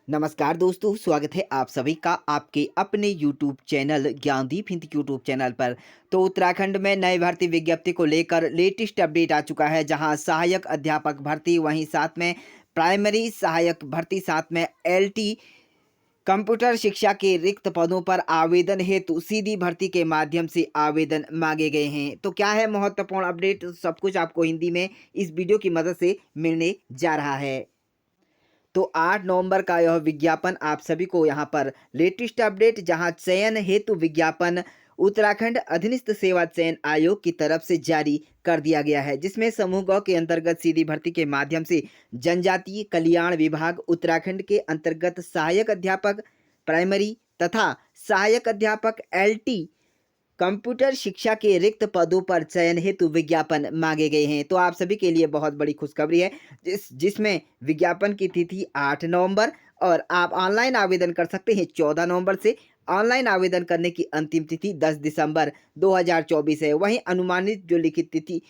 नमस्कार दोस्तों, स्वागत है आप सभी का आपके अपने YouTube channel Gyandeep Hindi YouTube channel पर। तो उत्तराखंड में नए भर्ती विज्ञप्ति को लेकर लेटेस्ट अपडेट आ चुका है, जहां सहायक अध्यापक भर्ती, वहीं साथ में प्राइमरी सहायक भर्ती, साथ में LT कंप्यूटर शिक्षा के रिक्त पदों पर आवेदन हेतु सीधी भर्ती के माध्यम से आवेदन मांगे गए हैं। तो क्या है महत्वपूर्ण अपडेट, सब कुछ आपको हिंदी में इस वीडियो की मदद से मिलने जा रहा है। तो 8 नवंबर का यह विज्ञापन आप सभी को यहाँ पर लेटेस्ट अपडेट, जहाँ चयन हेतु विज्ञापन उत्तराखंड अधीनस्थ सेवा चयन आयोग की तरफ से जारी कर दिया गया है, जिसमें समूह ग के अंतर्गत सीधी भर्ती के माध्यम से जनजातीय कल्याण विभाग उत्तराखंड के अंतर्गत सहायक अध्यापक प्राइमरी तथा सहायक अध्यापक LT कंप्यूटर शिक्षा के रिक्त पदों पर चयन हेतु विज्ञापन मांगे गए हैं। तो आप सभी के लिए बहुत बड़ी खुशखबरी है, जिसमें विज्ञापन की तिथि 8 नवंबर और आप ऑनलाइन आवेदन कर सकते हैं 14 नवंबर से। ऑनलाइन आवेदन करने की अंतिम तिथि 10 दिसंबर 2024 है। वहीं अनुमानित जो लिखित तिथि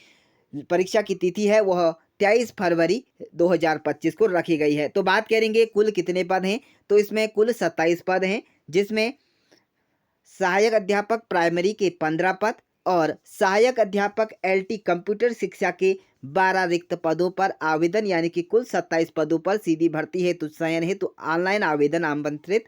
परीक्षा की तिथि है वह 23 फरवरी 2025 को रखी गई है। तो बात करेंगे कुल कितने पद हैं, तो इसमें कुल 27 पद हैं, जिसमें सहायक अध्यापक प्राइमरी के 15 पद और सहायक अध्यापक LT कंप्यूटर शिक्षा के 12 रिक्त पदों पर आवेदन, यानी कि कुल 27 पदों पर सीधी भर्ती हेतु चयन हेतु ऑनलाइन आवेदन आमंत्रित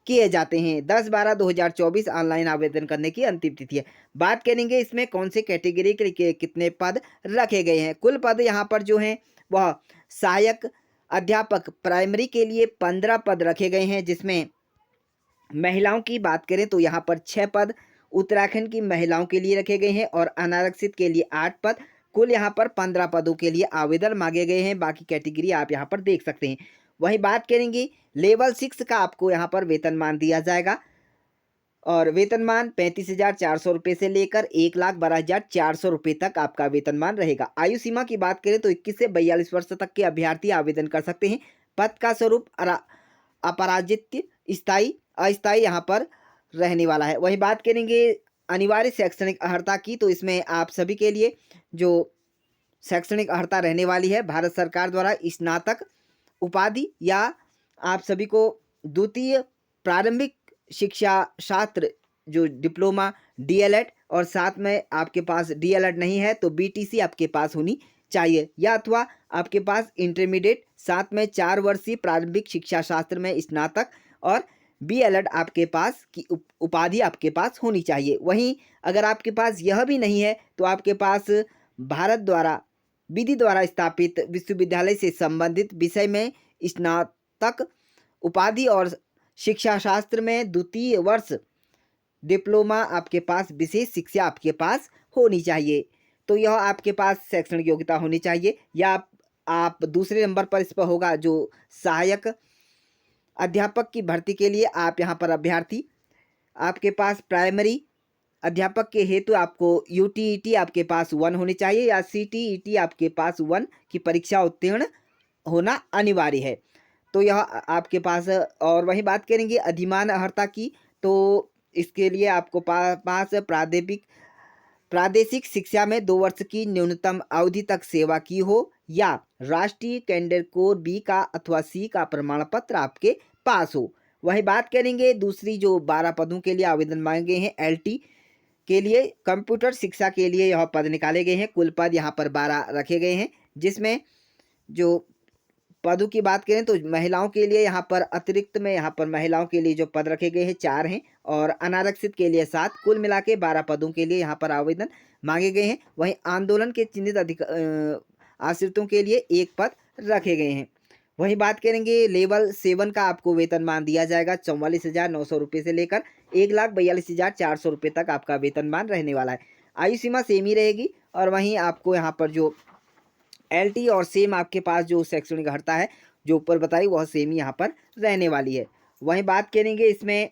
किए जाते हैं। 10/12/2024 ऑनलाइन आवेदन करने की अंतिम तिथि है। बात करेंगे इसमें कौन से कैटेगरी के कितने पद रखे गए हैं। कुल पद यहाँ पर जो हैं वह सहायक अध्यापक प्राइमरी के लिए 15 पद रखे गए हैं, जिसमें महिलाओं की बात करें तो यहाँ पर 6 पद उत्तराखंड की महिलाओं के लिए रखे गए हैं और अनारक्षित के लिए 8 पद। कुल यहाँ पर 15 पदों के लिए आवेदन मांगे गए हैं। बाकी कैटेगरी आप यहाँ पर देख सकते हैं। वहीं बात करेंगे लेवल 6 का, आपको यहाँ पर वेतनमान दिया जाएगा और वेतनमान 35,400 रुपये से लेकर 1,12,400 रुपये तक आपका वेतनमान रहेगा। आयु सीमा की बात करें तो 21 से 42 वर्ष तक के अभ्यर्थी आवेदन कर सकते हैं। पद का स्वरूप अपराजित, स्थायी, अस्थायी यहाँ पर रहने वाला है। वहीं बात करेंगे अनिवार्य शैक्षणिक अर्हता की, तो इसमें आप सभी के लिए जो शैक्षणिक अर्हता रहने वाली है, भारत सरकार द्वारा स्नातक उपाधि या आप सभी को द्वितीय प्रारंभिक शिक्षा शास्त्र जो डिप्लोमा, DLED और साथ में आपके पास DLED नहीं है तो BTC आपके पास होनी चाहिए, या अथवा आपके पास इंटरमीडिएट, साथ में 4 वर्षीय प्रारंभिक शिक्षा शास्त्र में स्नातक और BLED आपके पास की उपाधि आपके पास होनी चाहिए। वहीं अगर आपके पास यह भी नहीं है तो आपके पास भारत द्वारा विधि द्वारा स्थापित विश्वविद्यालय से संबंधित विषय में स्नातक उपाधि और शिक्षा शास्त्र में द्वितीय वर्ष डिप्लोमा आपके पास, विशेष शिक्षा आपके पास होनी चाहिए। तो यह आपके पास शैक्षणिक योग्यता होनी चाहिए। या आप दूसरे नंबर पर इस पर होगा जो सहायक अध्यापक की भर्ती के लिए आप यहाँ पर अभ्यर्थी, आपके पास प्राइमरी अध्यापक के हेतु आपको UTET आपके पास 1 होनी चाहिए या CTET आपके पास 1 की परीक्षा उत्तीर्ण होना अनिवार्य है। तो यह आपके पास। और वहीं बात करेंगे अधिमान अर्हता की, तो इसके लिए आपको पास प्रादेशिक शिक्षा में 2 वर्ष की न्यूनतम अवधि तक सेवा की हो या राष्ट्रीय कैडर कोर B का अथवा C का प्रमाण पत्र आपके पास हो। वही बात करेंगे दूसरी जो 12 पदों के लिए आवेदन मांगे हैं LT के लिए कंप्यूटर शिक्षा के लिए यह पद निकाले गए हैं। कुल पद यहाँ पर 12 रखे गए हैं, जिसमें जो पदों की बात करें तो महिलाओं के लिए यहाँ पर अतिरिक्त में यहाँ पर महिलाओं के लिए जो पद रखे गए हैं 4 हैं और अनारक्षित के लिए 7, कुल मिला के 12 पदों के लिए यहाँ पर आवेदन मांगे गए हैं। वहीं आंदोलन के चिन्हित आश्रितों के लिए 1 पद रखे गए हैं। वहीं बात करेंगे लेवल 7 का, आपको वेतनमान दिया जाएगा 44,900 रुपये से लेकर 1,42,400 रुपये तक आपका वेतनमान रहने वाला है। आयु सीमा सेम ही रहेगी और वहीं आपको यहाँ पर जो LT और सेम आपके पास जो शैक्षणिक अर्हता है जो ऊपर बताई वह सेम ही यहाँ पर रहने वाली है। वहीं बात करेंगे इसमें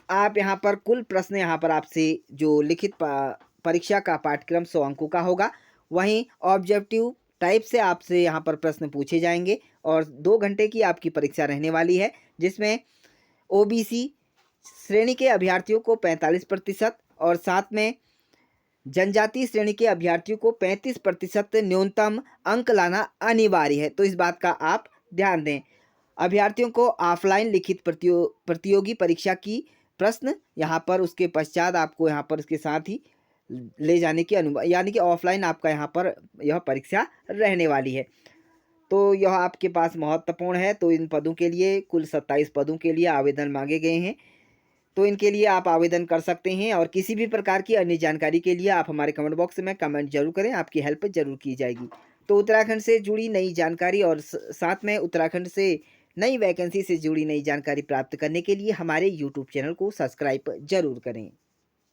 आप यहाँ पर कुल प्रश्न यहाँ पर आपसे जो लिखित परीक्षा का पाठ्यक्रम 100 अंकों का होगा। वहीं ऑब्जेक्टिव टाइप से आपसे यहाँ पर प्रश्न पूछे जाएंगे और 2 घंटे की आपकी परीक्षा रहने वाली है, जिसमें OBC श्रेणी के अभ्यर्थियों को 45% और साथ में जनजातीय श्रेणी के अभ्यर्थियों को 35% न्यूनतम अंक लाना अनिवार्य है। तो इस बात का आप ध्यान दें। अभ्यर्थियों को ऑफलाइन लिखित प्रतियोगी परीक्षा की प्रश्न यहाँ पर, उसके पश्चात आपको यहाँ पर उसके साथ ही ले जाने की अनुमति, यानी कि ऑफलाइन आपका यहाँ पर यह परीक्षा रहने वाली है। तो यह आपके पास महत्वपूर्ण है। तो इन पदों के लिए कुल 27 पदों के लिए आवेदन मांगे गए हैं। तो इनके लिए आप आवेदन कर सकते हैं और किसी भी प्रकार की अन्य जानकारी के लिए आप हमारे कमेंट बॉक्स में कमेंट जरूर करें, आपकी हेल्प ज़रूर की जाएगी। तो उत्तराखंड से जुड़ी नई जानकारी और साथ में उत्तराखंड से नई वैकेंसी से जुड़ी नई जानकारी प्राप्त करने के लिए हमारे यूट्यूब चैनल को सब्सक्राइब ज़रूर करें।